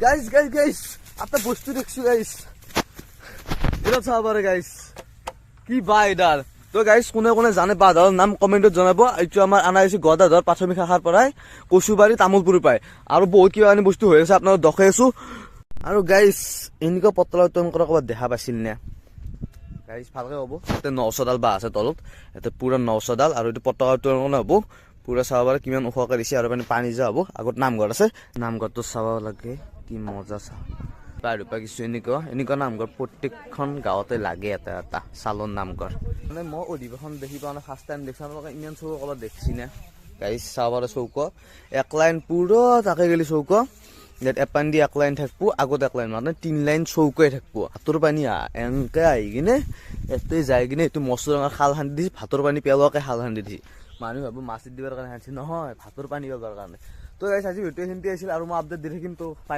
Guys একটা বস্তু দেখছো গাইস, এটা চাব পারে গাইস, কি বা এডাল। তো গাইস কোনে কোনে জানে বাঁধার নাম কমেন্টত জনাব। এইটো আমাৰ আনা হৈছে গদাধৰ প্ৰাথমিক শাখাৰ পৰাই, কচুবাৰী তামোলপুৰ পাই, আৰু বহুত কিবা কিবি বস্তু হৈ আছে আপোনালোকক দেখাই আছো। আৰু গাইস এনেকুৱা পতলা তোমালোকৰ ক'ৰবাত দেখা পাইছিল নে গাইস? ভালকে হ'ব, ইয়াতে 900ডাল বাঁহ আছে তলত, ইয়াতে পুৰা 900ডাল, আৰু এইটো পতকা উত্তোলন হ'ব পুৰা চাব পাৰে কিমান ওখকৈ দিছে। আৰু পানী যোৱা হ'ব, আগত নামঘৰ আছে, নামঘৰটো চাব লাগে, কি মজা চা বাহিৰৰ পৰা কিছু এনেকুৱা নামঘৰ প্ৰত্যেকখন গাঁৱতে লাগে, এটা এটা চালন নামঘৰ। মানে মই অধিৱেশন দেখি পোৱা নাই, ফাৰ্ষ্ট টাইম দেখিছোঁ। আপোনালোকে ইমান চৌক ক'ৰবাত দেখিছি নে গাইছ? চাব পাৰে চৌক এক লাইন পুৰা তাকে গেলি চৌক, ইয়াত এপান দি এক লাইন থাকবো, আগত এক লাইন, মানে 3 লাইন চৌকাই থাকবো। ভাতৰ পানী এনেকে আহি কিনে ইয়াতে যাই কিনে এইটো মস্ত ডাঙৰ খাল খান্দি দিছে, ভাতৰ পানী পেলোৱাকে খাল খান্দি দিছে। মানুহ ভাবো মাছ দিবৰ কাৰণে খান্দিছে, নহয় ভাতৰ পানী পেলোৱাৰ কাৰণে। তো গাইছ আজি ভিডিঅ' এইখিনিতে আছিল, আৰু মই আপডেট দি থাকিম। তো